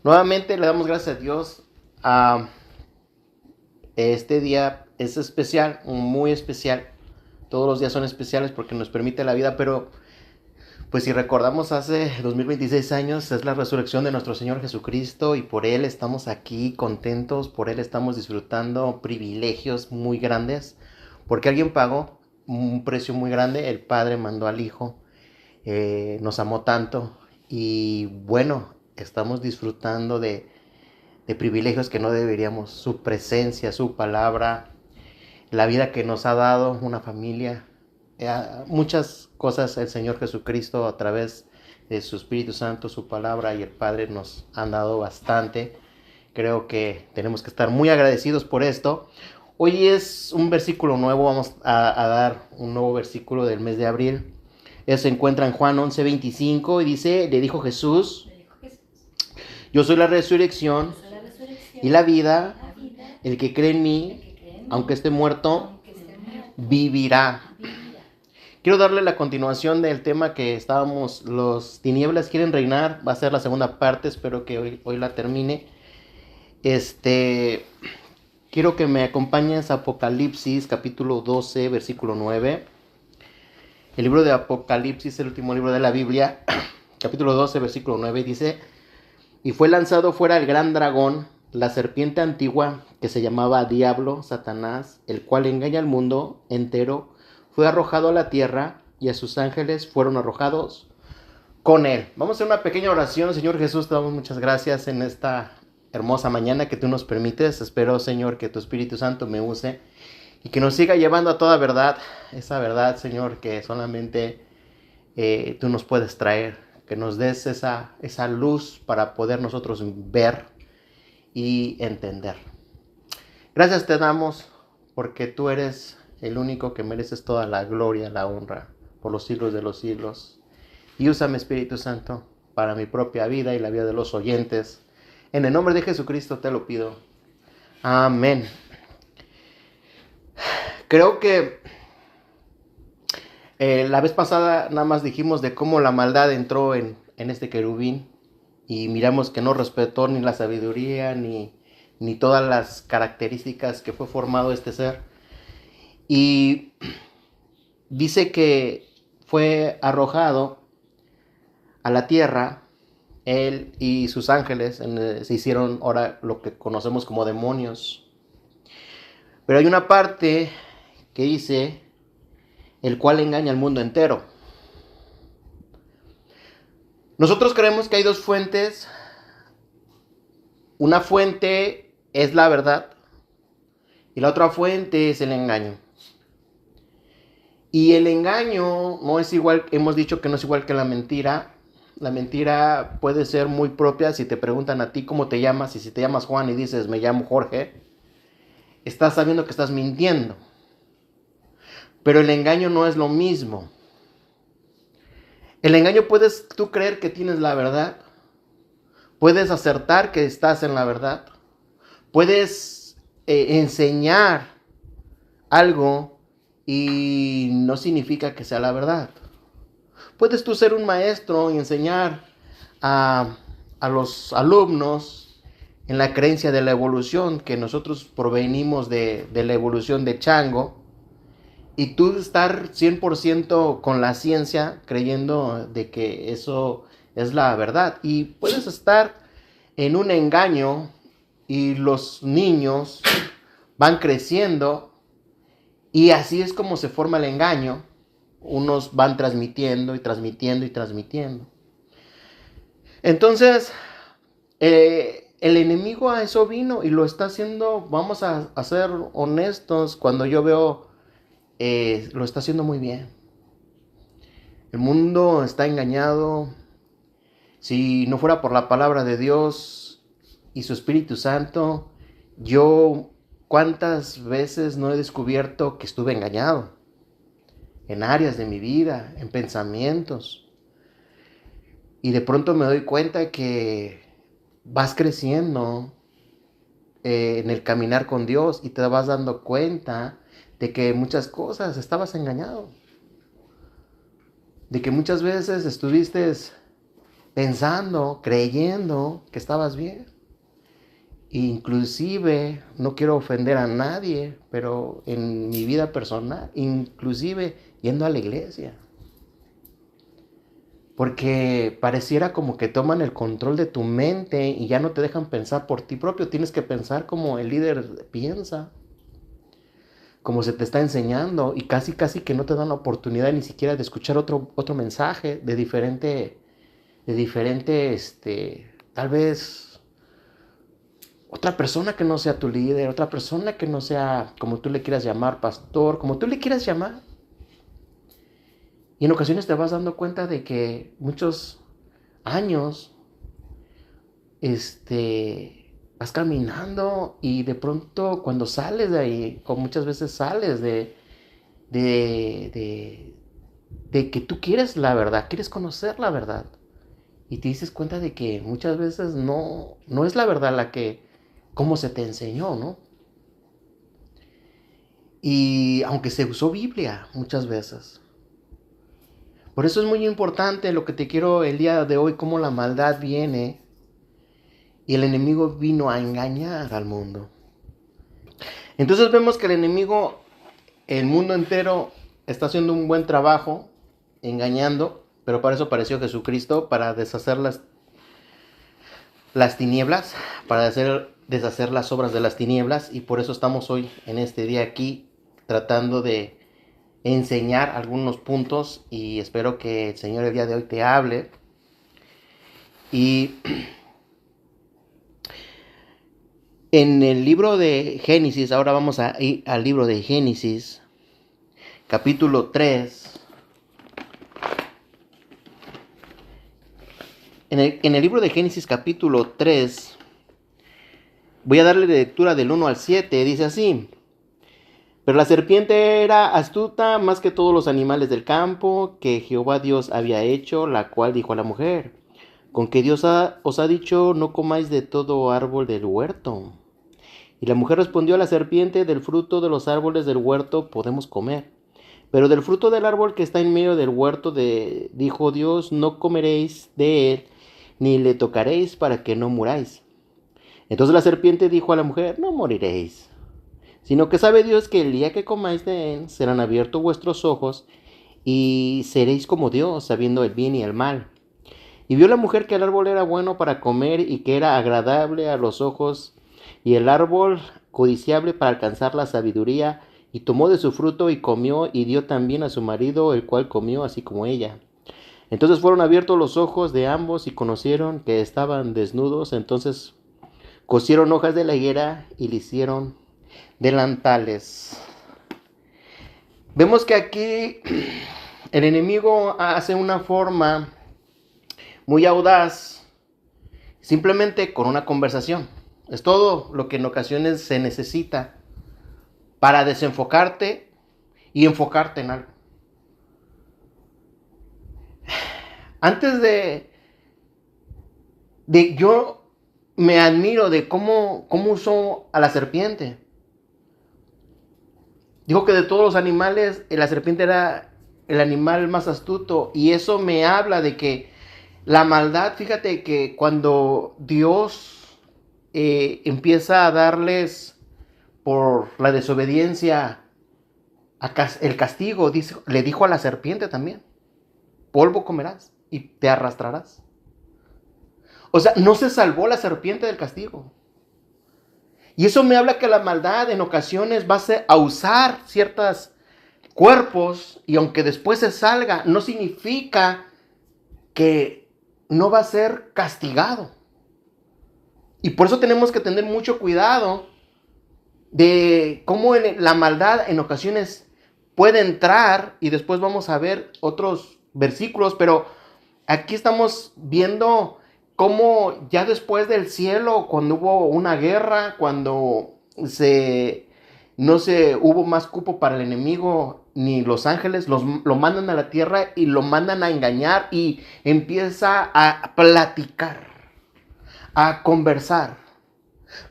Nuevamente le damos gracias a Dios. A este día es especial, muy especial. Todos los días son especiales porque nos permite la vida, pero pues si recordamos hace 2026 años es la resurrección de nuestro Señor Jesucristo y por Él estamos aquí contentos, por Él estamos disfrutando privilegios muy grandes, porque alguien pagó un precio muy grande, el Padre mandó al Hijo, nos amó tanto y bueno, estamos disfrutando de privilegios que no deberíamos, su presencia, su palabra, la vida que nos ha dado, una familia, muchas cosas el Señor Jesucristo a través de su Espíritu Santo, su palabra y el Padre nos han dado bastante. Creo que tenemos que estar muy agradecidos por esto. Hoy es un versículo nuevo, vamos a dar un nuevo versículo del mes de abril. Eso se encuentra en Juan 11:25 y dice, le dijo Jesús, yo soy la resurrección y la vida, el que cree en mí, aunque esté muerto, vivirá. Quiero darle la continuación del tema que estábamos, los tinieblas quieren reinar, va a ser la segunda parte, espero que hoy la termine. Quiero que me acompañes a Apocalipsis capítulo 12, versículo 9. El libro de Apocalipsis, el último libro de la Biblia, capítulo 12, versículo 9, dice, y fue lanzado fuera el gran dragón, la serpiente antigua, que se llamaba Diablo, Satanás, el cual engaña al mundo entero, fue arrojado a la tierra y a sus ángeles fueron arrojados con él. Vamos a hacer una pequeña oración. Señor Jesús, te damos muchas gracias en esta hermosa mañana que tú nos permites. Espero, Señor, que tu Espíritu Santo me use y que nos siga llevando a toda verdad. Esa verdad, Señor, que solamente tú nos puedes traer. Que nos des esa luz para poder nosotros ver y entender. Gracias te damos porque tú eres el único que mereces toda la gloria, la honra por los siglos de los siglos. Y úsame, Espíritu Santo, para mi propia vida y la vida de los oyentes. En el nombre de Jesucristo te lo pido. Amén. Creo que la vez pasada nada más dijimos de cómo la maldad entró en este querubín y miramos que no respetó ni la sabiduría ni todas las características que fue formado este ser. Y dice que fue arrojado a la tierra, él y sus ángeles se hicieron ahora lo que conocemos como demonios. Pero hay una parte que dice, el cual engaña al mundo entero. Nosotros creemos que hay dos fuentes. Una fuente es la verdad y la otra fuente es el engaño. Y el engaño no es igual, hemos dicho que no es igual que la mentira. La mentira puede ser muy propia si te preguntan a ti cómo te llamas y si te llamas Juan y dices me llamo Jorge, estás sabiendo que estás mintiendo. Pero el engaño no es lo mismo. El engaño puedes tú creer que tienes la verdad, puedes acertar que estás en la verdad, puedes enseñar algo y no significa que sea la verdad. Puedes tú ser un maestro y enseñar a los alumnos en la creencia de la evolución, que nosotros provenimos de la evolución de chango, y tú estar 100% con la ciencia creyendo de que eso es la verdad. Y puedes estar en un engaño y los niños van creciendo y así es como se forma el engaño. Unos van transmitiendo y transmitiendo y transmitiendo. Entonces, el enemigo a eso vino y lo está haciendo, vamos a ser honestos, cuando yo veo, lo está haciendo muy bien. El mundo está engañado. Si no fuera por la palabra de Dios y su Espíritu Santo, yo cuántas veces no he descubierto que estuve engañado en áreas de mi vida, en pensamientos. Y de pronto me doy cuenta que vas creciendo en el caminar con Dios y te vas dando cuenta de que muchas cosas estabas engañado. De que muchas veces estuviste pensando, creyendo que estabas bien. Inclusive, no quiero ofender a nadie, pero en mi vida personal, inclusive yendo a la iglesia. Porque pareciera como que toman el control de tu mente y ya no te dejan pensar por ti propio. Tienes que pensar como el líder piensa, como se te está enseñando, y casi que no te dan la oportunidad ni siquiera de escuchar otro mensaje tal vez otra persona que no sea tu líder, otra persona que no sea como tú le quieras llamar, pastor, como tú le quieras llamar. Y en ocasiones te vas dando cuenta de que muchos años, vas caminando y de pronto cuando sales de ahí, o muchas veces sales de, de, de que tú quieres la verdad, quieres conocer la verdad. Y te dices cuenta de que muchas veces no es la verdad como se te enseñó, ¿no? Y aunque se usó Biblia muchas veces. Por eso es muy importante lo que te quiero el día de hoy, cómo la maldad viene y el enemigo vino a engañar al mundo. Entonces vemos que el enemigo, el mundo entero, está haciendo un buen trabajo engañando, pero para eso apareció Jesucristo, para deshacer las tinieblas, para deshacer las obras de las tinieblas, y por eso estamos hoy en este día aquí tratando de enseñar algunos puntos, y espero que el Señor el día de hoy te hable. Y en el libro de Génesis, ahora vamos a ir al libro de Génesis, capítulo 3. En el libro de Génesis, capítulo 3, voy a darle lectura del 1 al 7, dice así: Pero la serpiente era astuta más que todos los animales del campo que Jehová Dios había hecho, la cual dijo a la mujer: ¿Con qué Dios os ha dicho, no comáis de todo árbol del huerto? Y la mujer respondió a la serpiente: Del fruto de los árboles del huerto podemos comer, pero del fruto del árbol que está en medio del huerto dijo Dios, no comeréis de él, ni le tocaréis, para que no muráis. Entonces la serpiente dijo a la mujer: No moriréis, sino que sabe Dios que el día que comáis de él, serán abiertos vuestros ojos, y seréis como Dios, sabiendo el bien y el mal. Y vio la mujer que el árbol era bueno para comer, y que era agradable a los ojos, y el árbol codiciable para alcanzar la sabiduría, y tomó de su fruto y comió, y dio también a su marido, el cual comió así como ella. Entonces fueron abiertos los ojos de ambos, y conocieron que estaban desnudos. Entonces cosieron hojas de la higuera y le hicieron delantales. Vemos que aquí el enemigo hace una forma muy audaz, simplemente con una conversación. Es todo lo que en ocasiones se necesita para desenfocarte y enfocarte en algo. Antes yo me admiro de cómo usó a la serpiente. Dijo que de todos los animales, la serpiente era el animal más astuto. Y eso me habla de que la maldad, fíjate que cuando Dios empieza a darles por la desobediencia el castigo, le dijo a la serpiente también: polvo comerás y te arrastrarás. O sea, no se salvó la serpiente del castigo. Y eso me habla que la maldad en ocasiones va a usar ciertos cuerpos, y aunque después se salga, no significa que no va a ser castigado. Y por eso tenemos que tener mucho cuidado de cómo la maldad en ocasiones puede entrar, y después vamos a ver otros versículos, pero aquí estamos viendo cómo ya después del cielo, cuando hubo una guerra, cuando no se hubo más cupo para el enemigo, ni los ángeles, lo mandan a la tierra y lo mandan a engañar, y empieza a platicar, a conversar.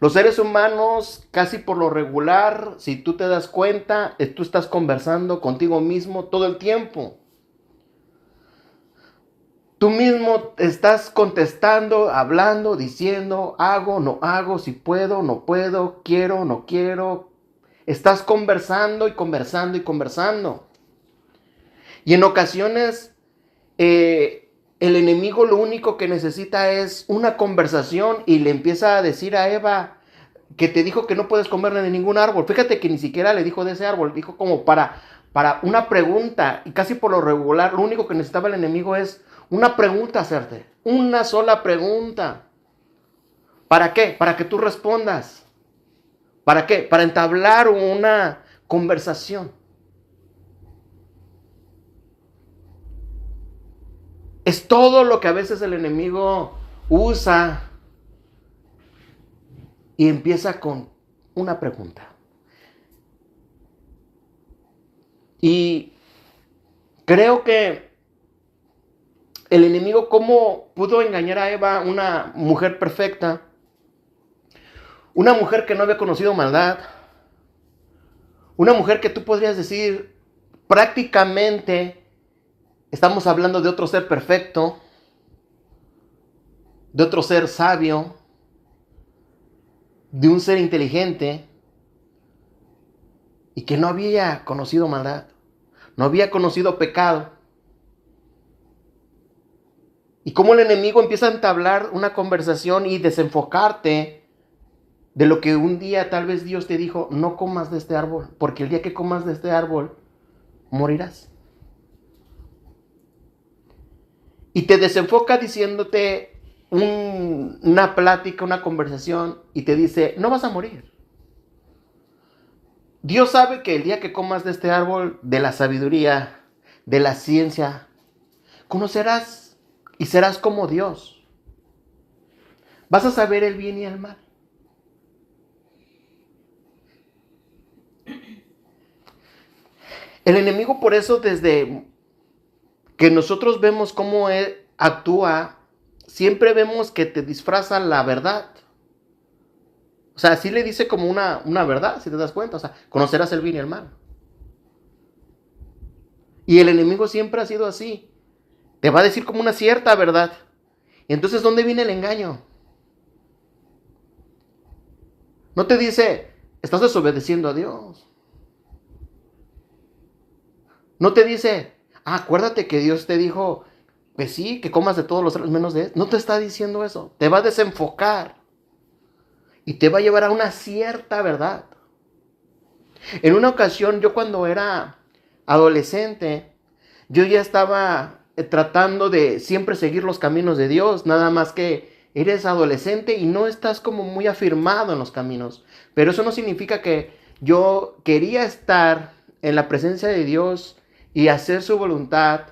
Los seres humanos, casi por lo regular, si tú te das cuenta, tú estás conversando contigo mismo todo el tiempo. Tú mismo estás contestando, hablando, diciendo, hago, no hago, si puedo, no puedo, quiero, no quiero. Estás conversando y conversando y conversando. Y en ocasiones el enemigo lo único que necesita es una conversación y le empieza a decir a Eva que te dijo que no puedes comer de ningún árbol. Fíjate que ni siquiera le dijo de ese árbol, dijo como para una pregunta. Y casi por lo regular, lo único que necesitaba el enemigo es una pregunta hacerte. Una sola pregunta. ¿Para qué? Para que tú respondas. ¿Para qué? Para entablar una conversación. Es todo lo que a veces el enemigo usa y empieza con una pregunta. Y creo que el enemigo, ¿cómo pudo engañar a Eva, una mujer perfecta? Una mujer que no había conocido maldad. Una mujer que tú podrías decir prácticamente estamos hablando de otro ser perfecto, de otro ser sabio, de un ser inteligente y que no había conocido maldad, no había conocido pecado. Y cómo el enemigo empieza a entablar una conversación y desenfocarte de lo que un día tal vez Dios te dijo, no comas de este árbol, porque el día que comas de este árbol, morirás. Y te desenfoca diciéndote una plática, una conversación, y te dice, no vas a morir. Dios sabe que el día que comas de este árbol, de la sabiduría, de la ciencia, conocerás y serás como Dios. Vas a saber el bien y el mal. El enemigo por eso desde que nosotros vemos cómo él actúa, siempre vemos que te disfraza la verdad. O sea, sí le dice como una verdad, si te das cuenta. O sea, conocerás el bien y el mal. Y el enemigo siempre ha sido así. Te va a decir como una cierta verdad. Y entonces, ¿dónde viene el engaño? No te dice, estás desobedeciendo a Dios. No te dice, acuérdate que Dios te dijo, pues sí, que comas de todos los árboles menos de él. No te está diciendo eso. Te va a desenfocar. Y te va a llevar a una cierta verdad. En una ocasión, yo cuando era adolescente, yo ya estaba tratando de siempre seguir los caminos de Dios. Nada más que eres adolescente y no estás como muy afirmado en los caminos. Pero eso no significa que yo quería estar en la presencia de Dios y hacer su voluntad.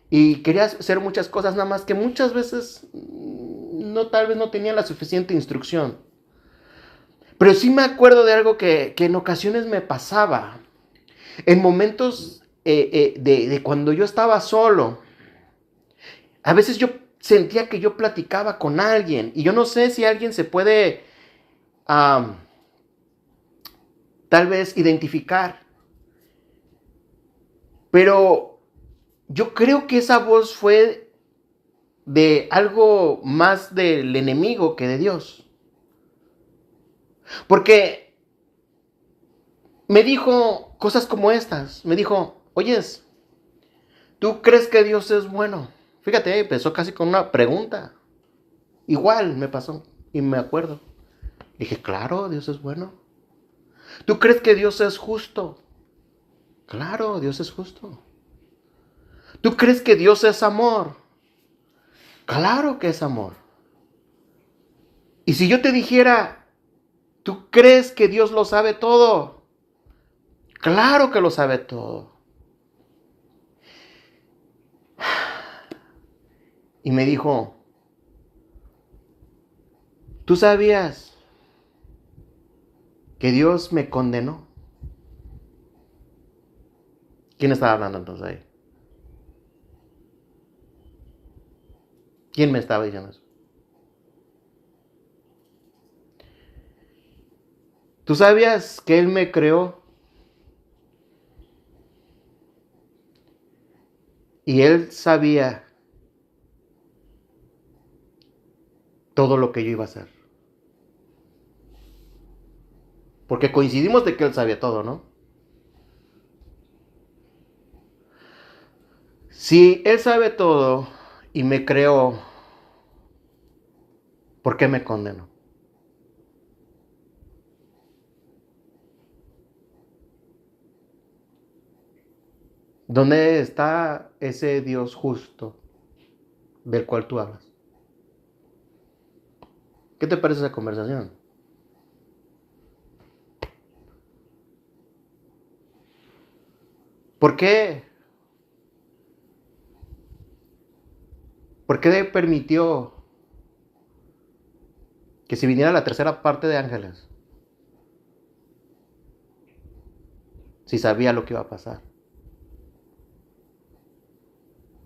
Y quería hacer muchas cosas, nada más que muchas veces tal vez no tenía la suficiente instrucción. Pero sí me acuerdo de algo que en ocasiones me pasaba. En momentos de cuando yo estaba solo. A veces yo sentía que yo platicaba con alguien. Y yo no sé si alguien se puede tal vez identificar. Pero yo creo que esa voz fue de algo más del enemigo que de Dios. Porque me dijo cosas como estas. Me dijo, oyes, ¿tú crees que Dios es bueno? Fíjate, empezó casi con una pregunta. Igual me pasó y me acuerdo. Dije, claro, Dios es bueno. ¿Tú crees que Dios es justo? Claro, Dios es justo. ¿Tú crees que Dios es amor? Claro que es amor. Y si yo te dijera, ¿tú crees que Dios lo sabe todo? Claro que lo sabe todo. Y me dijo, ¿tú sabías que Dios me condenó? ¿Quién estaba hablando entonces ahí? ¿Quién me estaba diciendo eso? ¿Tú sabías que Él me creó? Y Él sabía todo lo que yo iba a hacer. Porque coincidimos de que él sabía todo, ¿no? Si él sabe todo y me creó, ¿por qué me condenó? ¿Dónde está ese Dios justo del cual tú hablas? ¿Qué te parece esa conversación? ¿Por qué? ¿Por qué permitió que si viniera la tercera parte de ángeles? Si sabía lo que iba a pasar.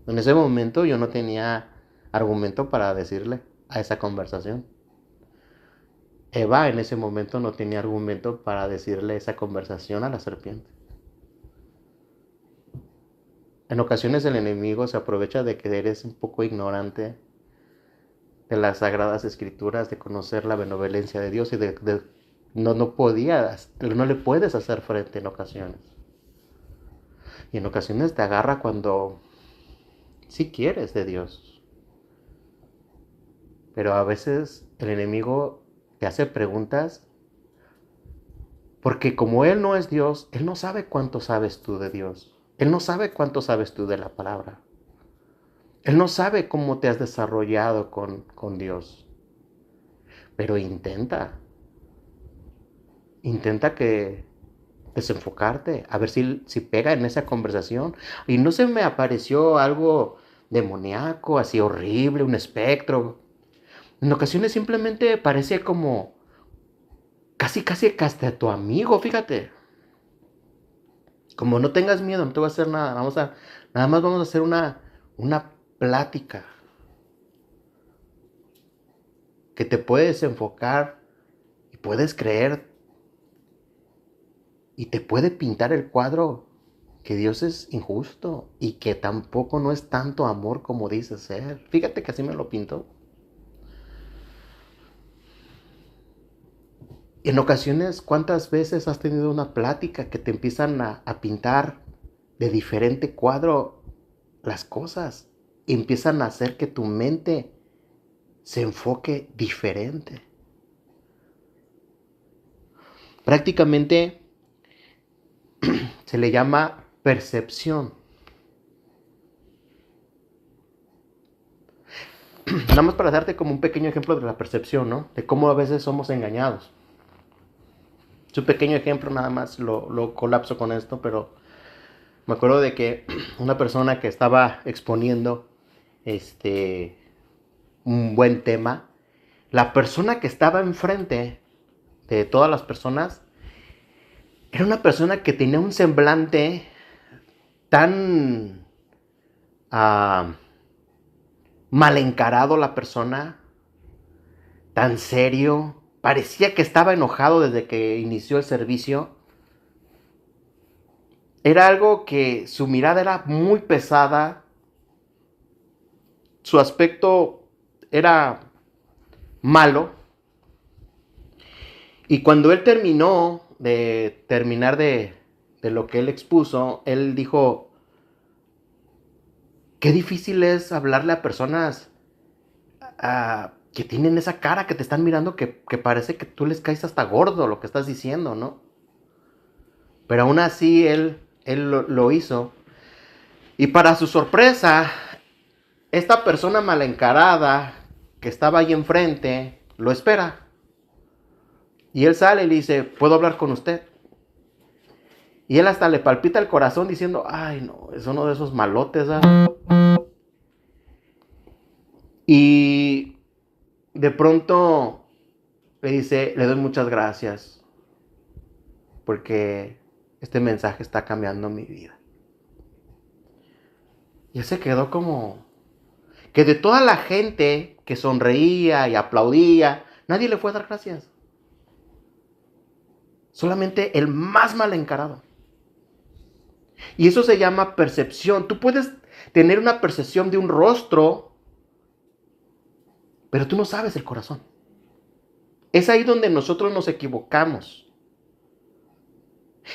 En ese momento yo no tenía argumento para decirle a esa conversación. Eva en ese momento no tenía argumento para decirle esa conversación a la serpiente. En ocasiones el enemigo se aprovecha de que eres un poco ignorante de las sagradas escrituras, de conocer la benevolencia de Dios y no le puedes hacer frente en ocasiones. Y en ocasiones te agarra cuando sí quieres de Dios. Pero a veces el enemigo te hace preguntas porque como Él no es Dios, Él no sabe cuánto sabes tú de Dios. Él no sabe cuánto sabes tú de la palabra. Él no sabe cómo te has desarrollado con Dios. Pero intenta que desenfocarte, a ver si pega en esa conversación. Y no se me apareció algo demoníaco, así horrible, un espectro. En ocasiones simplemente parece como casi que hasta tu amigo, fíjate. Como no tengas miedo, no te voy a hacer nada. Nada más vamos a hacer una plática que te puedes enfocar y puedes creer y te puede pintar el cuadro que Dios es injusto y que tampoco no es tanto amor como dice ser. Fíjate que así me lo pintó. En ocasiones, ¿cuántas veces has tenido una plática que te empiezan a pintar de diferente cuadro las cosas? Y empiezan a hacer que tu mente se enfoque diferente. Prácticamente se le llama percepción. Nada más para darte como un pequeño ejemplo de la percepción, ¿no? De cómo a veces somos engañados. Es un pequeño ejemplo, nada más lo colapso con esto, pero me acuerdo de que una persona que estaba exponiendo un buen tema, la persona que estaba enfrente de todas las personas era una persona que tenía un semblante tan mal encarado, la persona, tan serio, parecía que estaba enojado desde que inició el servicio. Era algo que su mirada era muy pesada, su aspecto era malo. Y cuando él terminar de lo que él expuso, él dijo, qué difícil es hablarle a personas que tienen esa cara, que te están mirando, que parece que tú les caes hasta gordo lo que estás diciendo, ¿no? Pero aún así él lo hizo. Y para su sorpresa, esta persona mal encarada que estaba ahí enfrente, lo espera. Y él sale y le dice, ¿puedo hablar con usted? Y él hasta le palpita el corazón diciendo, ay no, es uno de esos malotes, ¿eh? Y de pronto le dice, le doy muchas gracias porque este mensaje está cambiando mi vida. Y él se quedó como que de toda la gente que sonreía y aplaudía, nadie le fue a dar gracias. Solamente el más mal encarado. Y eso se llama percepción. Tú puedes tener una percepción de un rostro pero tú no sabes el corazón. Es ahí donde nosotros nos equivocamos.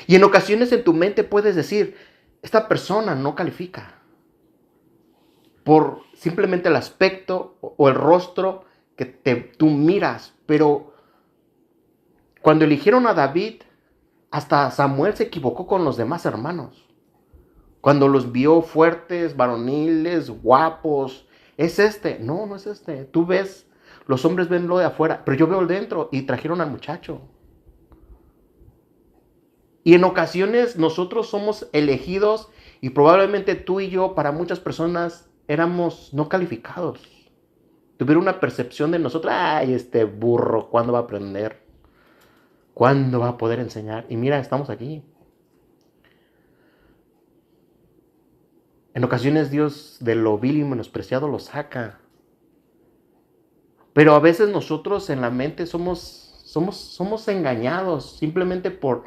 Y en ocasiones en tu mente puedes decir, esta persona no califica por simplemente el aspecto o el rostro que tú miras. Pero cuando eligieron a David, hasta Samuel se equivocó con los demás hermanos. Cuando los vio fuertes, varoniles, guapos, es este. No, no es este. Tú ves, los hombres ven lo de afuera, pero yo veo el dentro y trajeron al muchacho. Y en ocasiones nosotros somos elegidos y probablemente tú y yo, para muchas personas, éramos no calificados. Tuvieron una percepción de nosotros, ay, este burro, ¿cuándo va a aprender? ¿Cuándo va a poder enseñar? Y mira, estamos aquí. En ocasiones Dios de lo vil y menospreciado lo saca. Pero a veces nosotros en la mente somos engañados simplemente por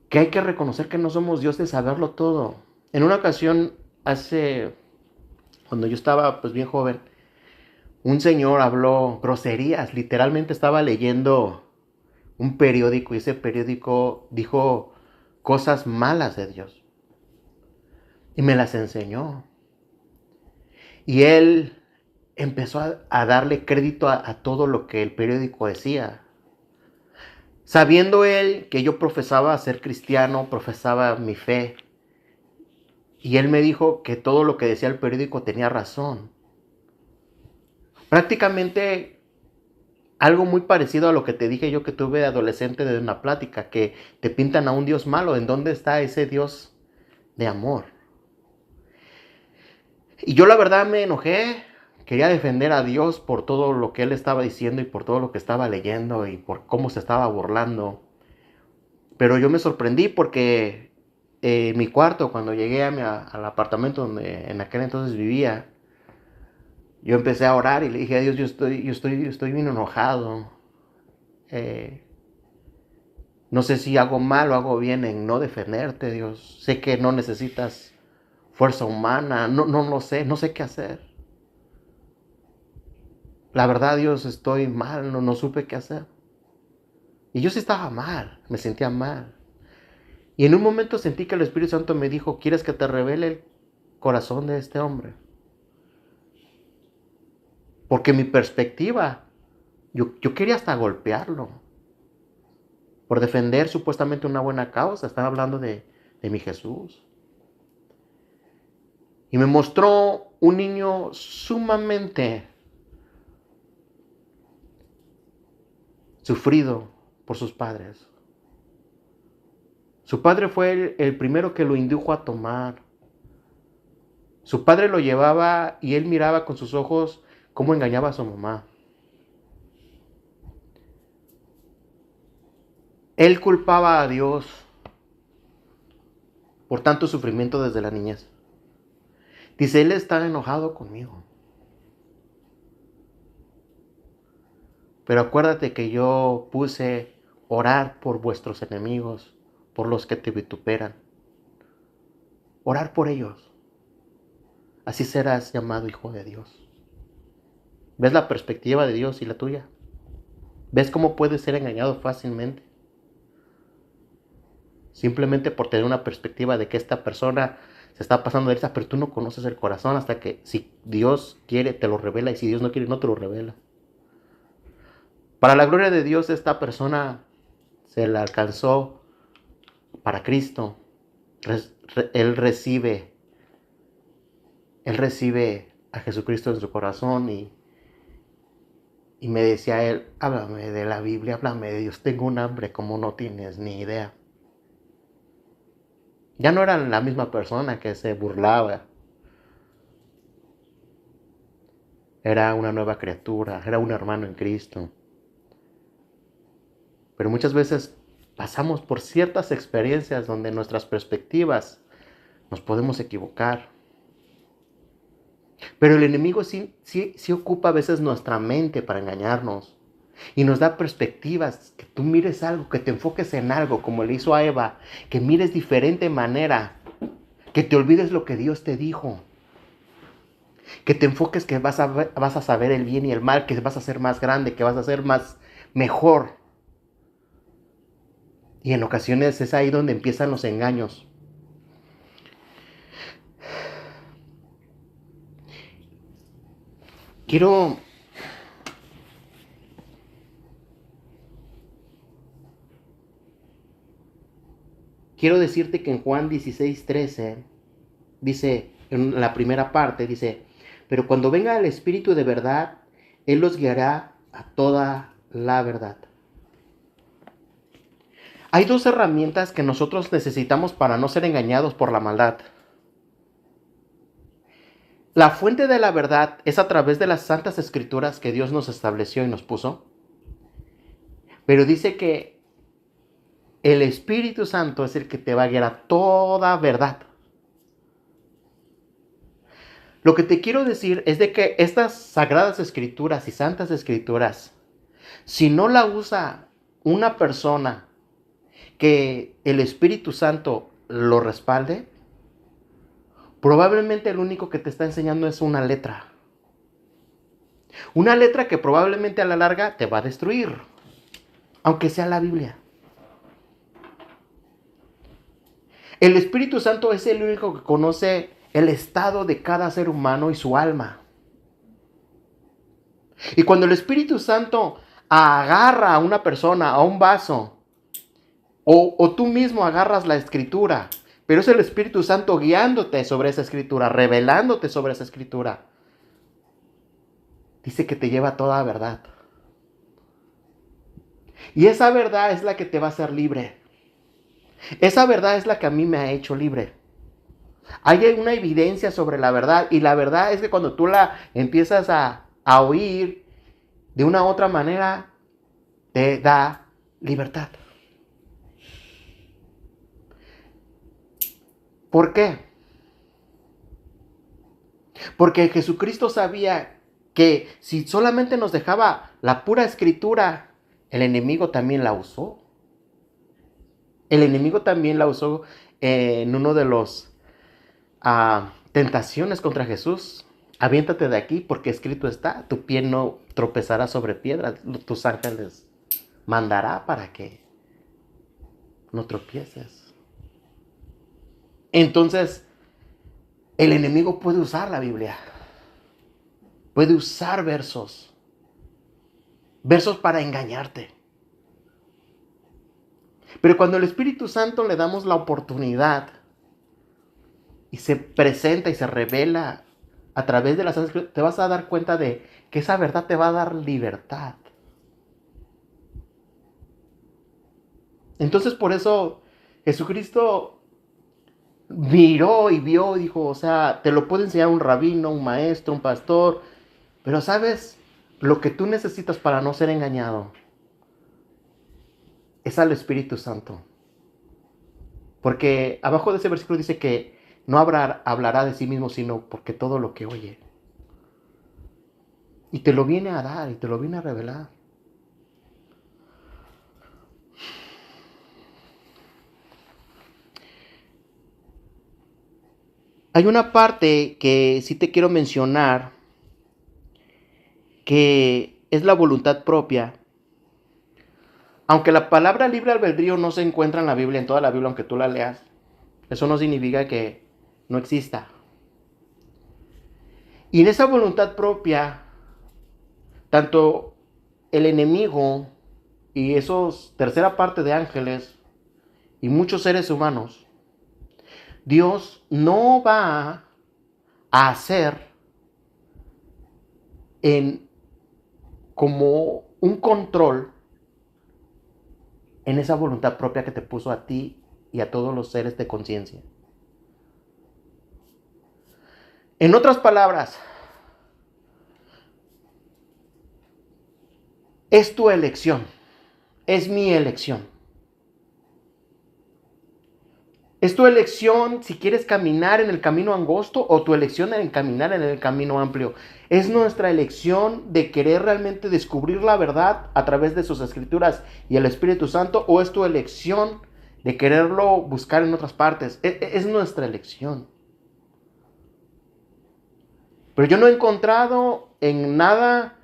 que hay que reconocer que no somos Dios de saberlo todo. En una ocasión, cuando yo estaba pues bien joven, un señor habló groserías. Literalmente estaba leyendo un periódico y ese periódico dijo cosas malas de Dios. Y me las enseñó. Y él empezó a darle crédito a todo lo que el periódico decía. Sabiendo él que yo profesaba ser cristiano, profesaba mi fe. Y él me dijo que todo lo que decía el periódico tenía razón. Prácticamente algo muy parecido a lo que te dije yo que tuve de adolescente de una plática, que te pintan a un Dios malo. ¿En dónde está ese Dios de amor? Y yo la verdad me enojé. Quería defender a Dios por todo lo que él estaba diciendo y por todo lo que estaba leyendo y por cómo se estaba burlando. Pero yo me sorprendí porque en mi cuarto, cuando llegué al apartamento donde en aquel entonces vivía, yo empecé a orar y le dije a Dios, yo estoy bien enojado. No sé si hago mal o hago bien en no defenderte, Dios. Sé que no necesitas fuerza humana, no lo sé, no sé qué hacer. La verdad, Dios, estoy mal, no supe qué hacer. Y yo sí estaba mal, me sentía mal. Y en un momento sentí que el Espíritu Santo me dijo, ¿quieres que te revele el corazón de este hombre? Porque mi perspectiva, yo quería hasta golpearlo. Por defender supuestamente una buena causa. Estaba hablando de mi Jesús. Y me mostró un niño sumamente sufrido por sus padres. Su padre fue el primero que lo indujo a tomar. Su padre lo llevaba y él miraba con sus ojos cómo engañaba a su mamá. Él culpaba a Dios por tanto sufrimiento desde la niñez. Dice, él está enojado conmigo. Pero acuérdate que yo puse orar por vuestros enemigos, por los que te vituperan. Orar por ellos. Así serás llamado hijo de Dios. ¿Ves la perspectiva de Dios y la tuya? ¿Ves cómo puedes ser engañado fácilmente? Simplemente por tener una perspectiva de que esta persona se está pasando de esa, pero tú no conoces el corazón hasta que si Dios quiere te lo revela y si Dios no quiere no te lo revela. Para la gloria de Dios, esta persona se la alcanzó para Cristo. Él recibe a Jesucristo en su corazón y me decía él, háblame de la Biblia, háblame de Dios, tengo un hambre como no tienes ni idea. Ya no era la misma persona que se burlaba. Era una nueva criatura, era un hermano en Cristo. Pero muchas veces pasamos por ciertas experiencias donde nuestras perspectivas nos podemos equivocar. Pero el enemigo sí ocupa a veces nuestra mente para engañarnos. Y nos da perspectivas, que tú mires algo, que te enfoques en algo, como le hizo a Eva, que mires diferente manera, que te olvides lo que Dios te dijo. Que te enfoques que vas a saber el bien y el mal, que vas a ser más grande, que vas a ser más mejor. Y en ocasiones es ahí donde empiezan los engaños. Quiero decirte que en Juan 16:13 dice, en la primera parte, dice, pero cuando venga el Espíritu de verdad, Él los guiará a toda la verdad. Hay dos herramientas que nosotros necesitamos para no ser engañados por la maldad. La fuente de la verdad es a través de las santas escrituras que Dios nos estableció y nos puso. Pero dice que el Espíritu Santo es el que te va a guiar a toda verdad. Lo que te quiero decir es de que estas sagradas escrituras y santas escrituras, si no la usa una persona que el Espíritu Santo lo respalde, probablemente el único que te está enseñando es una letra. Una letra que probablemente a la larga te va a destruir, aunque sea la Biblia. El Espíritu Santo es el único que conoce el estado de cada ser humano y su alma. Y cuando el Espíritu Santo agarra a una persona, a un vaso, o tú mismo agarras la escritura, pero es el Espíritu Santo guiándote sobre esa escritura, revelándote sobre esa escritura, dice que te lleva a toda verdad. Y esa verdad es la que te va a hacer libre. Esa verdad es la que a mí me ha hecho libre. Hay una evidencia sobre la verdad, y la verdad es que cuando tú la empiezas a oír de una u otra manera, te da libertad. ¿Por qué? Porque Jesucristo sabía que si solamente nos dejaba la pura escritura, el enemigo también la usó. El enemigo también la usó en uno de los tentaciones contra Jesús. Aviéntate de aquí porque escrito está, tu pie no tropezará sobre piedra, tus ángeles mandará para que no tropieces. Entonces, el enemigo puede usar la Biblia, puede usar versos para engañarte. Pero cuando el Espíritu Santo le damos la oportunidad y se presenta y se revela a través de las escrituras, te vas a dar cuenta de que esa verdad te va a dar libertad. Entonces, por eso Jesucristo miró y vio y dijo, o sea, te lo puede enseñar un rabino, un maestro, un pastor, pero ¿sabes? Lo que tú necesitas para no ser engañado es al Espíritu Santo. Porque abajo de ese versículo dice que no hablará de sí mismo, sino porque todo lo que oye. Y te lo viene a dar y te lo viene a revelar. Hay una parte que sí te quiero mencionar, que es la voluntad propia. Aunque la palabra libre albedrío no se encuentra en la Biblia, en toda la Biblia, aunque tú la leas, eso no significa que no exista. Y en esa voluntad propia, tanto el enemigo y esos tercera parte de ángeles y muchos seres humanos, Dios no va a hacer como un control en esa voluntad propia que te puso a ti y a todos los seres de conciencia. En otras palabras, es tu elección, es mi elección. Es tu elección si quieres caminar en el camino angosto o tu elección en caminar en el camino amplio. Es nuestra elección de querer realmente descubrir la verdad a través de sus escrituras y el Espíritu Santo, o es tu elección de quererlo buscar en otras partes. Es nuestra elección. Pero yo no he encontrado en nada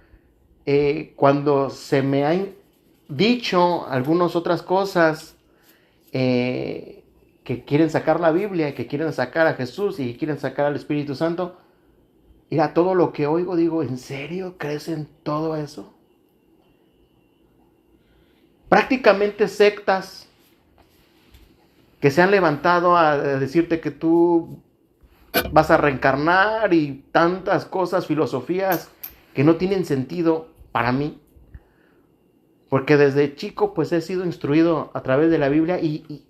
cuando se me han dicho algunas otras cosas que quieren sacar la Biblia, que quieren sacar a Jesús y que quieren sacar al Espíritu Santo. Mira, todo lo que oigo digo, ¿en serio crees en todo eso? Prácticamente sectas que se han levantado a decirte que tú vas a reencarnar y tantas cosas, filosofías que no tienen sentido para mí. Porque desde chico pues he sido instruido a través de la Biblia y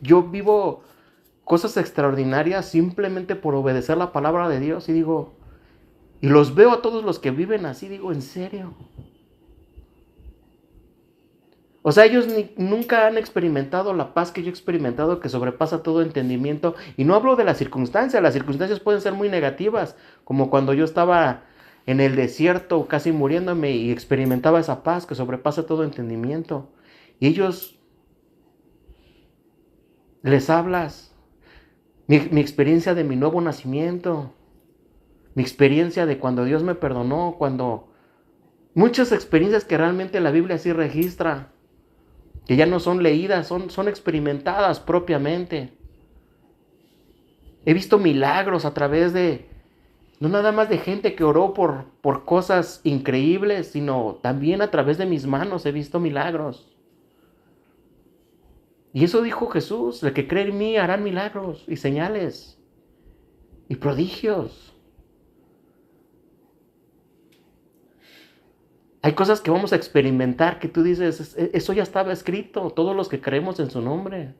yo vivo cosas extraordinarias simplemente por obedecer la palabra de Dios. Y digo, y los veo a todos los que viven así, digo, ¿en serio? O sea, ellos nunca han experimentado la paz que yo he experimentado, que sobrepasa todo entendimiento. Y no hablo de las circunstancias pueden ser muy negativas, como cuando yo estaba en el desierto casi muriéndome y experimentaba esa paz que sobrepasa todo entendimiento. Y ellos les hablas, mi experiencia de mi nuevo nacimiento, mi experiencia de cuando Dios me perdonó, cuando muchas experiencias que realmente la Biblia sí registra, que ya no son leídas, son experimentadas propiamente. He visto milagros a través de, no nada más de gente que oró por cosas increíbles, sino también a través de mis manos he visto milagros. Y eso dijo Jesús, el que cree en mí harán milagros y señales y prodigios. Hay cosas que vamos a experimentar que tú dices, eso ya estaba escrito, todos los que creemos en su nombre.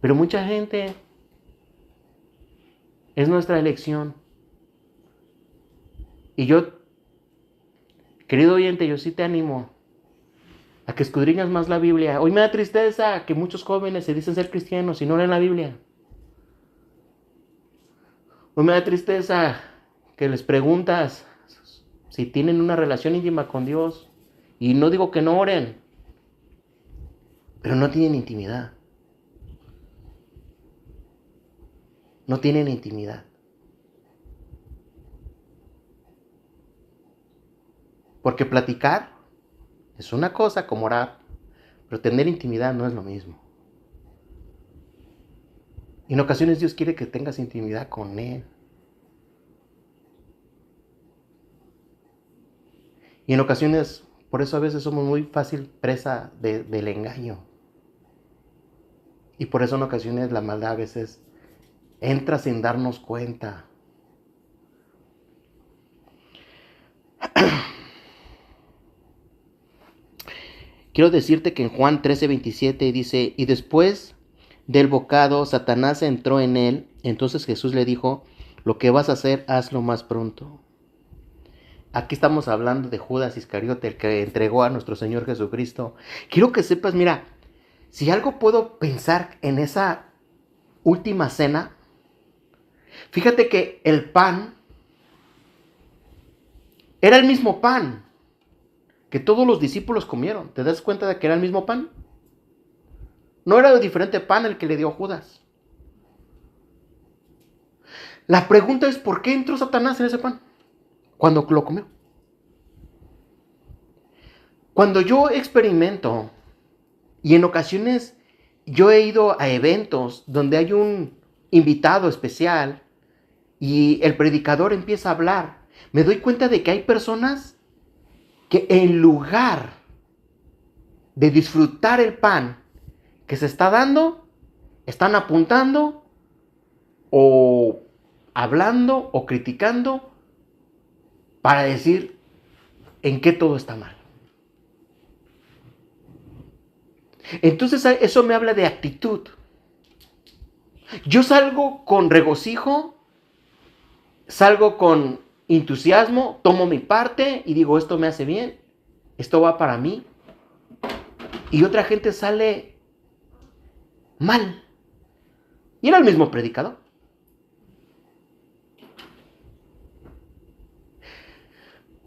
Pero mucha gente, es nuestra elección. Y yo, querido oyente, yo sí te animo a que escudriñas más la Biblia. Hoy me da tristeza que muchos jóvenes se dicen ser cristianos y no leen la Biblia. Hoy me da tristeza que les preguntas si tienen una relación íntima con Dios. Y no digo que no oren, pero no tienen intimidad. No tienen intimidad. Porque platicar es una cosa como orar, pero tener intimidad no es lo mismo. Y en ocasiones Dios quiere que tengas intimidad con Él. Y en ocasiones, por eso a veces somos muy fácil presa del engaño. Y por eso en ocasiones la maldad a veces entra sin darnos cuenta. Quiero decirte que en Juan 13:27 dice, y después del bocado Satanás entró en él. Entonces Jesús le dijo, lo que vas a hacer, hazlo más pronto. Aquí estamos hablando de Judas Iscariote, el que entregó a nuestro Señor Jesucristo. Quiero que sepas, mira, si algo puedo pensar en esa última cena, fíjate que el pan era el mismo pan que todos los discípulos comieron. ¿Te das cuenta de que era el mismo pan? No era un diferente pan el que le dio Judas. La pregunta es, ¿por qué entró Satanás en ese pan cuando lo comió? Cuando yo experimento, y en ocasiones yo he ido a eventos donde hay un invitado especial y el predicador empieza a hablar, me doy cuenta de que hay personas que en lugar de disfrutar el pan que se está dando, están apuntando o hablando o criticando para decir en qué todo está mal. Entonces eso me habla de actitud. Yo salgo con regocijo, salgo con entusiasmo, tomo mi parte y digo, esto me hace bien, esto va para mí. Y otra gente sale mal. Y era el mismo predicador.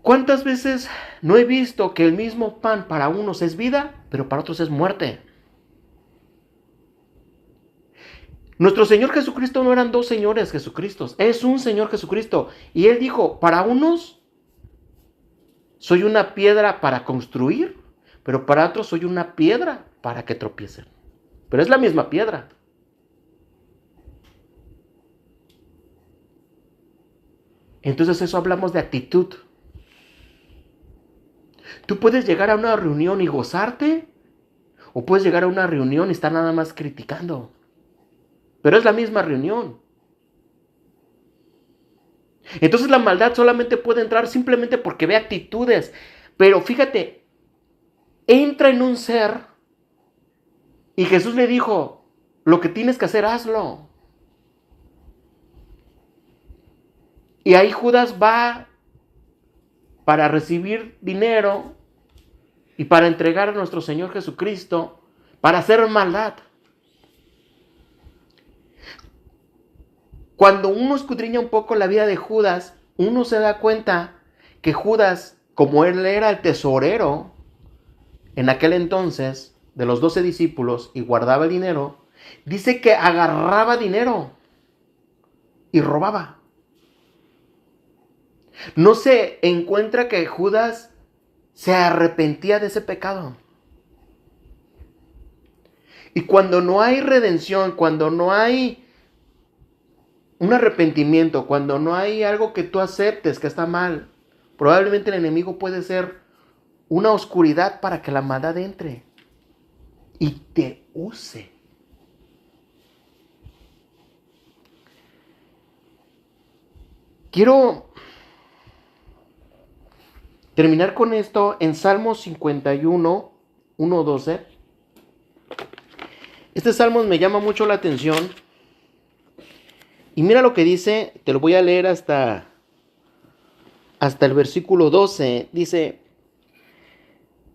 ¿Cuántas veces no he visto que el mismo pan para unos es vida, pero para otros es muerte? Nuestro Señor Jesucristo no eran dos señores Jesucristos, es un Señor Jesucristo. Y Él dijo, para unos soy una piedra para construir, pero para otros soy una piedra para que tropiecen. Pero es la misma piedra. Entonces eso hablamos de actitud. Tú puedes llegar a una reunión y gozarte, o puedes llegar a una reunión y estar nada más criticando. Pero es la misma reunión. Entonces la maldad solamente puede entrar simplemente porque ve actitudes. Pero fíjate, entra en un ser y Jesús le dijo, lo que tienes que hacer, hazlo. Y ahí Judas va para recibir dinero y para entregar a nuestro Señor Jesucristo, para hacer maldad. Cuando uno escudriña un poco la vida de Judas, uno se da cuenta que Judas, como él era el tesorero en aquel entonces de los 12 discípulos y guardaba el dinero, dice que agarraba dinero y robaba. No se encuentra que Judas se arrepentía de ese pecado. Y cuando no hay redención, cuando no hay un arrepentimiento, cuando no hay algo que tú aceptes que está mal, probablemente el enemigo puede ser una oscuridad para que la maldad entre y te use. Quiero terminar con esto en Salmos 51, 1-12. Este salmo me llama mucho la atención. Y mira lo que dice, te lo voy a leer hasta el versículo 12. Dice,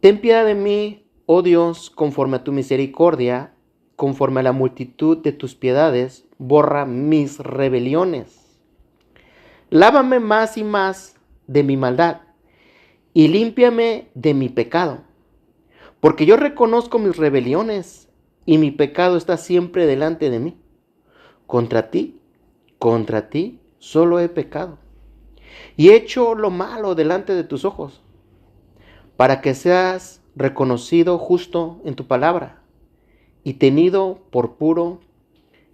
ten piedad de mí, oh Dios, conforme a tu misericordia, conforme a la multitud de tus piedades, borra mis rebeliones. Lávame más y más de mi maldad y límpiame de mi pecado, porque yo reconozco mis rebeliones y mi pecado está siempre delante de mí. Contra ti solo he pecado y he hecho lo malo delante de tus ojos, para que seas reconocido justo en tu palabra y tenido por puro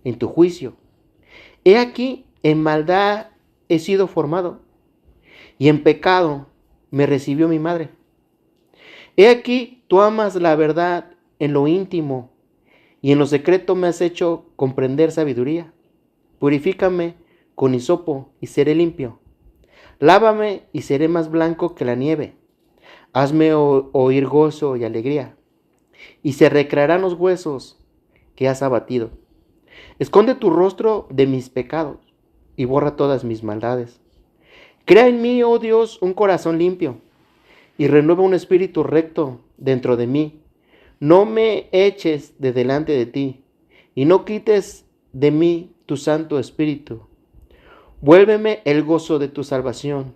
en tu juicio. He aquí, en maldad he sido formado, y en pecado me recibió mi madre. He aquí, tú amas la verdad en lo íntimo, y en lo secreto me has hecho comprender sabiduría. Purifícame con hisopo y seré limpio. Lávame y seré más blanco que la nieve. Hazme oír gozo y alegría, y se recrearán los huesos que has abatido. Esconde tu rostro de mis pecados y borra todas mis maldades. Crea en mí, oh Dios, un corazón limpio y renueva un espíritu recto dentro de mí. No me eches de delante de ti y no quites de mí tu Santo Espíritu. Vuélveme el gozo de tu salvación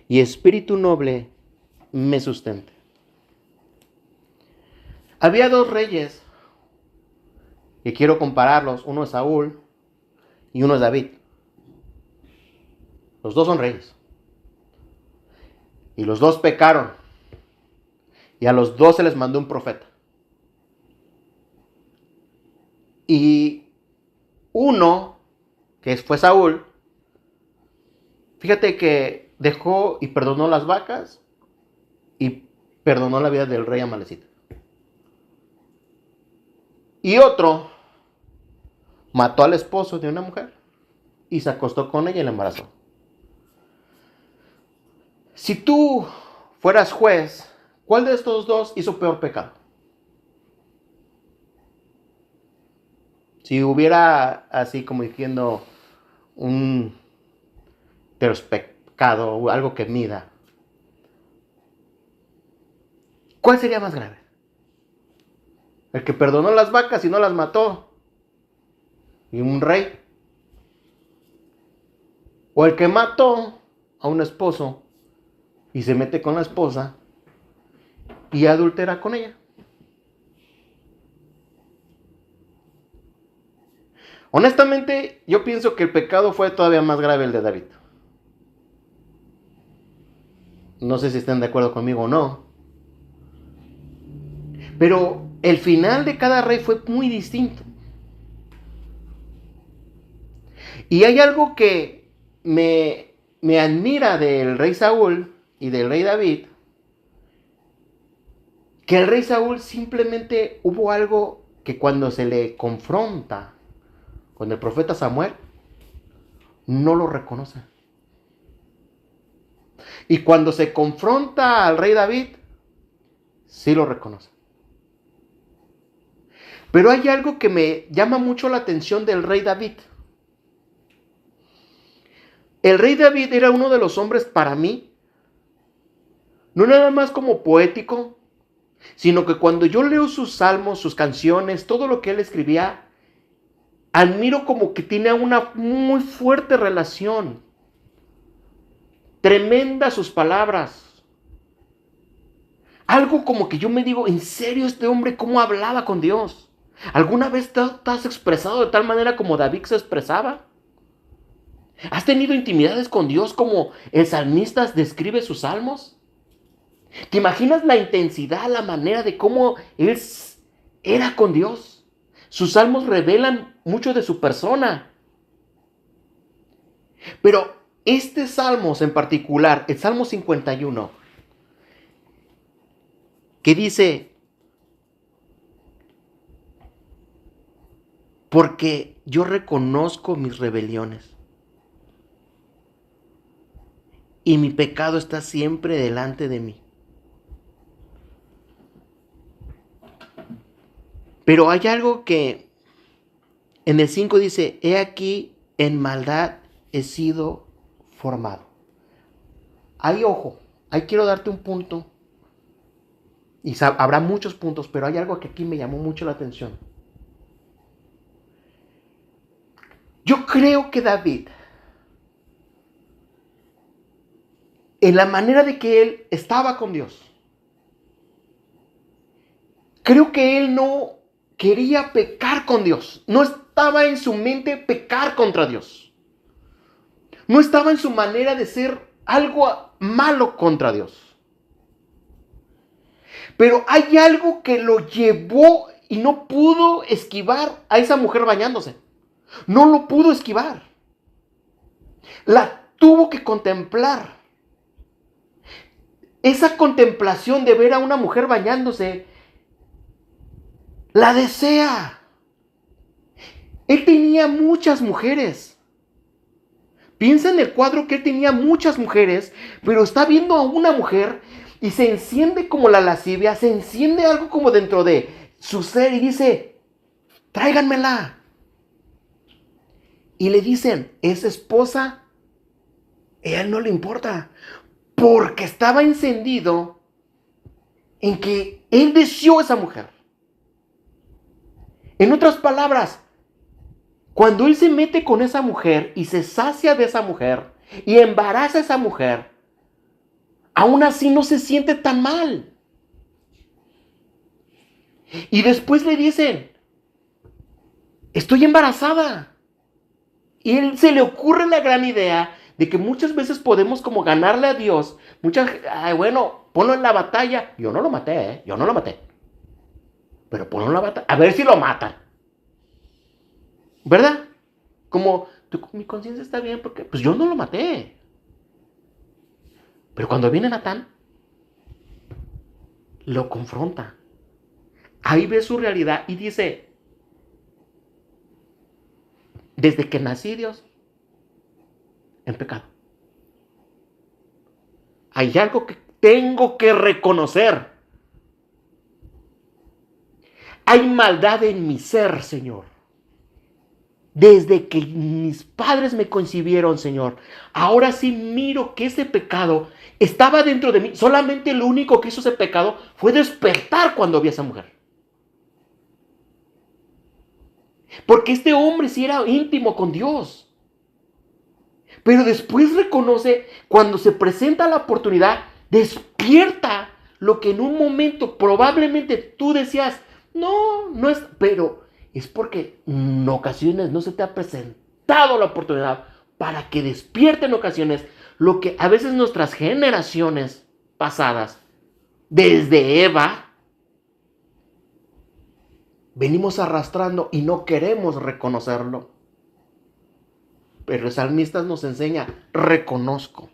y espíritu noble me sustente. Había dos reyes que quiero compararlos. Uno es Saúl y uno es David. Los dos son reyes. Y los dos pecaron. Y a los dos se les mandó un profeta. Y uno, que fue Saúl, fíjate que dejó y perdonó las vacas y perdonó la vida del rey Amalecita. Y otro mató al esposo de una mujer y se acostó con ella y la embarazó. Si tú fueras juez, ¿cuál de estos dos hizo peor pecado? Si hubiera así como diciendo un pecado o algo que mida, ¿cuál sería más grave? ¿El que perdonó las vacas y no las mató y un rey? ¿O el que mató a un esposo y se mete con la esposa y adultera con ella? Honestamente, yo pienso que el pecado fue todavía más grave el de David. No sé si están de acuerdo conmigo o no. Pero el final de cada rey fue muy distinto. Y hay algo que me admira del rey Saúl y del rey David. Que el rey Saúl simplemente hubo algo que cuando se le confronta con el profeta Samuel, no lo reconoce. Y cuando se confronta al rey David, sí lo reconoce. Pero hay algo que me llama mucho la atención del rey David. El rey David era uno de los hombres para mí, no nada más como poético, sino que cuando yo leo sus salmos, sus canciones, todo lo que él escribía, admiro como que tiene una muy fuerte relación. Tremenda sus palabras. Algo como que yo me digo, ¿en serio este hombre cómo hablaba con Dios? ¿Alguna vez te has expresado de tal manera como David se expresaba? ¿Has tenido intimidades con Dios como el salmista describe sus salmos? ¿Te imaginas la intensidad, la manera de cómo él era con Dios? Sus salmos revelan mucho de su persona. Pero este salmos en particular, el Salmo 51, que dice, porque yo reconozco mis rebeliones y mi pecado está siempre delante de mí. Pero hay algo que en el 5 dice, he aquí en maldad he sido formado. Ahí, ojo, ahí quiero darte un punto. Y habrá muchos puntos, pero hay algo que aquí me llamó mucho la atención. Yo creo que David, en la manera de que él estaba con Dios, creo que él no quería pecar con Dios. No estaba en su mente pecar contra Dios. No estaba en su manera de ser algo malo contra Dios. Pero hay algo que lo llevó y no pudo esquivar a esa mujer bañándose. No lo pudo esquivar. La tuvo que contemplar. Esa contemplación de ver a una mujer bañándose, la desea. Él tenía muchas mujeres. Piensa en el cuadro que él tenía muchas mujeres, pero está viendo a una mujer y se enciende como la lascivia, se enciende algo como dentro de su ser y dice, tráiganmela. Y le dicen, ¿es esposa? A él no le importa, porque estaba encendido en que él deseó a esa mujer. En otras palabras, cuando él se mete con esa mujer y se sacia de esa mujer y embaraza a esa mujer, aún así no se siente tan mal. Y después le dicen, estoy embarazada. Y a él se le ocurre la gran idea de que muchas veces podemos como ganarle a Dios. Bueno, ponlo en la batalla. Yo no lo maté, yo no lo maté. Pero ponlo en la batalla, a ver si lo matan. ¿Verdad? Como, mi conciencia está bien porque pues yo no lo maté. Pero cuando viene Natán, lo confronta. Ahí ve su realidad y dice, desde que nací, Dios, en pecado. Hay algo que tengo que reconocer. Hay maldad en mi ser, Señor. Desde que mis padres me concibieron, Señor, ahora sí miro que ese pecado estaba dentro de mí. Solamente lo único que hizo ese pecado fue despertar cuando vi a esa mujer. Porque este hombre sí era íntimo con Dios. Pero después reconoce, cuando se presenta la oportunidad, despierta lo que en un momento probablemente tú decías, no es, pero es porque en ocasiones no se te ha presentado la oportunidad para que despierte en ocasiones lo que a veces nuestras generaciones pasadas, desde Eva, venimos arrastrando y no queremos reconocerlo. Pero el salmista nos enseña, reconozco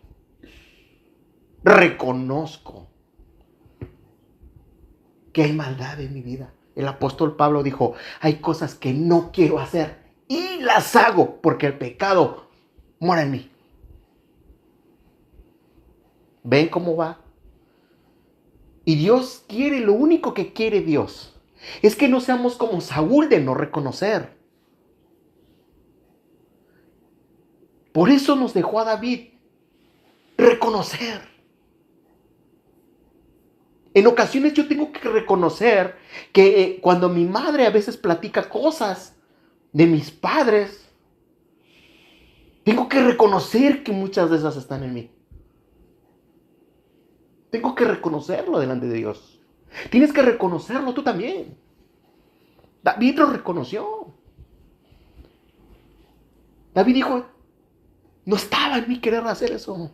que hay maldad en mi vida. El apóstol Pablo dijo, hay cosas que no quiero hacer y las hago porque el pecado mora en mí. ¿Ven cómo va? Y Dios quiere, lo único que quiere Dios es que no seamos como Saúl de no reconocer. Por eso nos dejó a David reconocer. En ocasiones yo tengo que reconocer que cuando mi madre a veces platica cosas de mis padres, tengo que reconocer que muchas de esas están en mí. Tengo que reconocerlo delante de Dios. Tienes que reconocerlo tú también. David lo reconoció. David dijo, no estaba en mí querer hacer eso.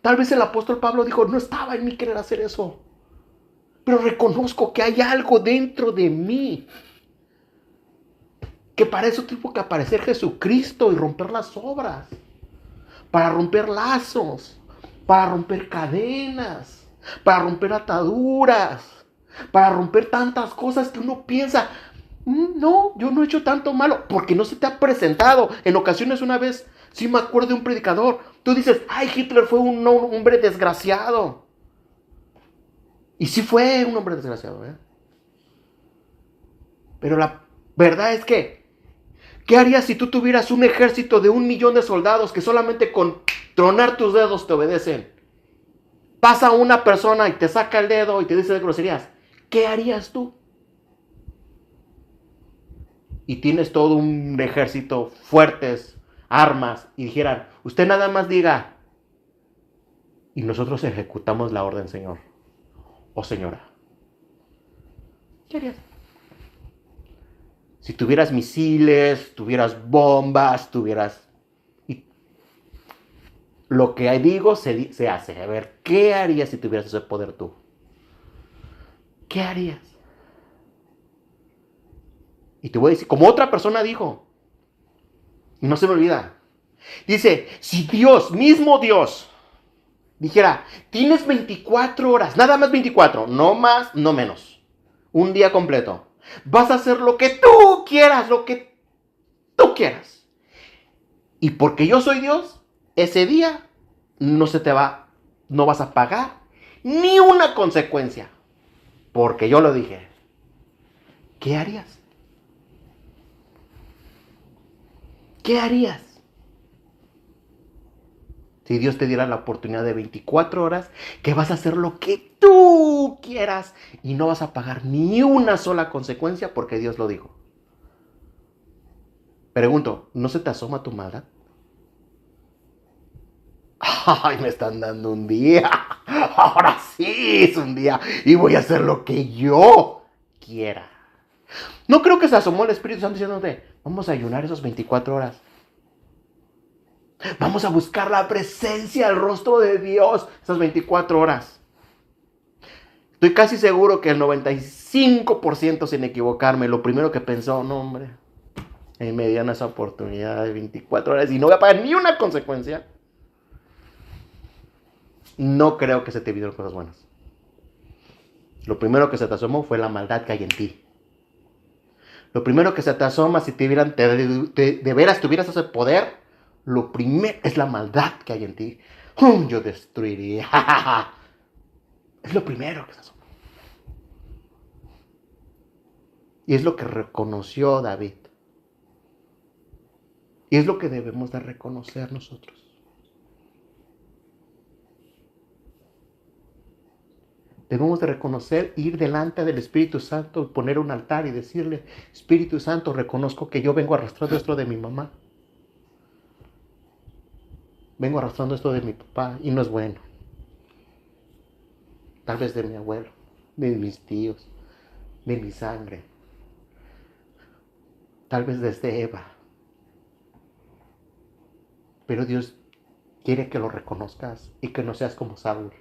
Tal vez el apóstol Pablo dijo, no estaba en mí querer hacer eso. Pero reconozco que hay algo dentro de mí. Que para eso tuvo que aparecer Jesucristo y romper las obras. Para romper lazos. Para romper cadenas. Para romper ataduras. Para romper tantas cosas que uno piensa, no, yo no he hecho tanto malo. Porque no se te ha presentado. En ocasiones una vez, sí me acuerdo de un predicador. Tú dices, ay, Hitler fue un hombre desgraciado. Y sí fue un hombre desgraciado, ¿eh? Pero la verdad es que, ¿qué harías si tú tuvieras un ejército de 1,000,000 de soldados que solamente con tronar tus dedos te obedecen? Pasa una persona y te saca el dedo y te dice de groserías. ¿Qué harías tú? Y tienes todo un ejército, fuertes, armas, y dijeran, usted nada más diga, y nosotros ejecutamos la orden, señor o señora. ¿Qué harías? Si tuvieras misiles, tuvieras bombas, tuvieras... Y lo que digo se hace. A ver, ¿qué harías si tuvieras ese poder tú? ¿Qué harías? Y te voy a decir, como otra persona dijo, y no se me olvida, dice, si Dios, mismo Dios, dijera, tienes 24 horas, nada más 24, no más, no menos, un día completo, vas a hacer lo que tú quieras, lo que tú quieras. Y porque yo soy Dios, ese día no vas a pagar ni una consecuencia. Porque yo lo dije. ¿Qué harías? ¿Qué harías? Si Dios te diera la oportunidad de 24 horas, que vas a hacer lo que tú quieras y no vas a pagar ni una sola consecuencia porque Dios lo dijo. Pregunto, ¿no se te asoma tu maldad? Ay, me están dando un día. Ahora sí es un día. Y voy a hacer lo que yo quiera. No creo que se asomó el Espíritu Santo diciéndote, vamos a ayunar esas 24 horas. Vamos a buscar la presencia, el rostro de Dios esas 24 horas. Estoy casi seguro que el 95%, sin equivocarme, lo primero que pensó, no hombre, me dieron esa oportunidad de 24 horas y no voy a pagar ni una consecuencia. No creo que se te vinieron cosas buenas. Lo primero que se te asomó fue la maldad que hay en ti. Lo primero que se te asoma, si te vieran, de veras tuvieras ese poder, lo primero es la maldad que hay en ti. Yo destruiría. Es lo primero que se asoma. Y es lo que reconoció David. Y es lo que debemos de reconocer nosotros. Debemos de reconocer, ir delante del Espíritu Santo, poner un altar y decirle, Espíritu Santo, reconozco que yo vengo arrastrando esto de mi mamá. Vengo arrastrando esto de mi papá y no es bueno. Tal vez de mi abuelo, de mis tíos, de mi sangre. tal vez desde Eva. Pero Dios quiere que lo reconozcas y que no seas como Saúl.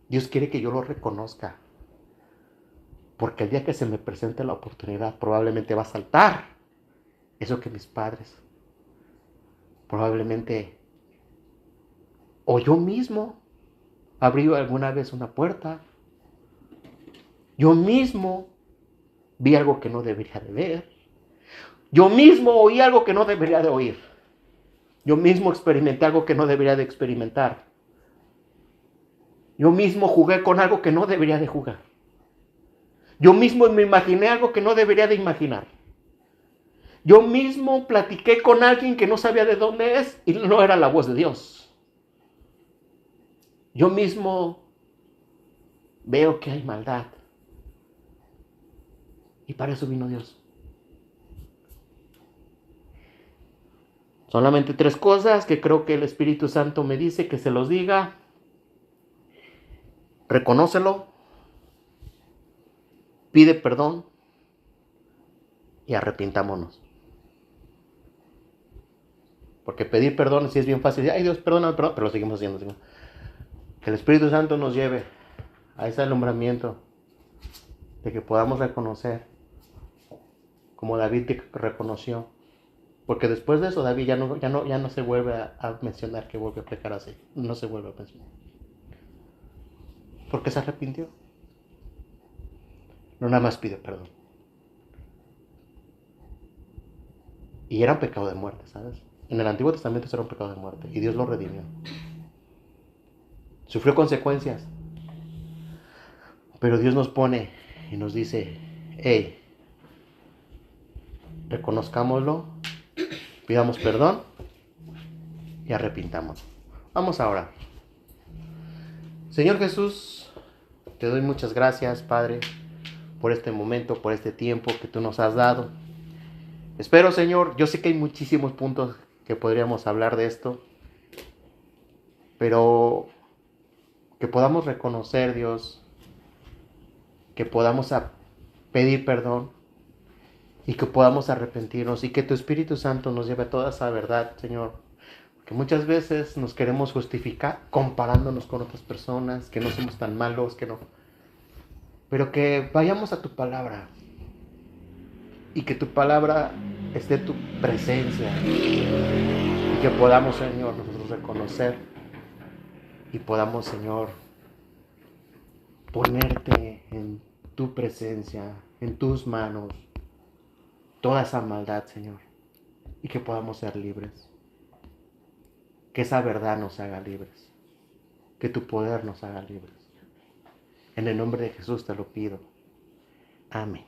Dios quiere que yo lo reconozca. Porque el día que se me presente la oportunidad, probablemente va a saltar eso que mis padres, probablemente, o yo mismo, abrí alguna vez una puerta. Yo mismo vi algo que no debería de ver. Yo mismo oí algo que no debería de oír. Yo mismo experimenté algo que no debería de experimentar. Yo mismo jugué con algo que no debería de jugar. Yo mismo me imaginé algo que no debería de imaginar. Yo mismo platiqué con alguien que no sabía de dónde es y no era la voz de Dios. Yo mismo veo que hay maldad. Y para eso vino Dios. Solamente 3 cosas que creo que el Espíritu Santo me dice que se los diga. Reconócelo, pide perdón y arrepintámonos. Porque pedir perdón sí es bien fácil. Ay, Dios, perdóname, pero lo seguimos haciendo. Que el Espíritu Santo nos lleve a ese alumbramiento de que podamos reconocer como David que reconoció. Porque después de eso David ya no se vuelve a mencionar que vuelve a pecar así. No se vuelve a mencionar. Porque se arrepintió. No nada más pide perdón. Y era un pecado de muerte, ¿sabes? En el Antiguo Testamento era un pecado de muerte. Y Dios lo redimió. Sufrió consecuencias. Pero Dios nos pone y nos dice, hey, reconozcámoslo, pidamos perdón y arrepintamos. Vamos a orar. Señor Jesús, te doy muchas gracias, Padre, por este momento, por este tiempo que tú nos has dado. Espero, Señor, yo sé que hay muchísimos puntos que podríamos hablar de esto, pero que podamos reconocer, Dios, que podamos pedir perdón y que podamos arrepentirnos y que tu Espíritu Santo nos lleve a toda esa verdad, Señor. Porque muchas veces nos queremos justificar comparándonos con otras personas, que no somos tan malos, que no. Pero que vayamos a tu palabra y que tu palabra esté tu presencia y que podamos, Señor, nosotros reconocer y podamos, Señor, ponerte en tu presencia, en tus manos, toda esa maldad, Señor, y que podamos ser libres. Que esa verdad nos haga libres. Que tu poder nos haga libres. En el nombre de Jesús te lo pido. Amén.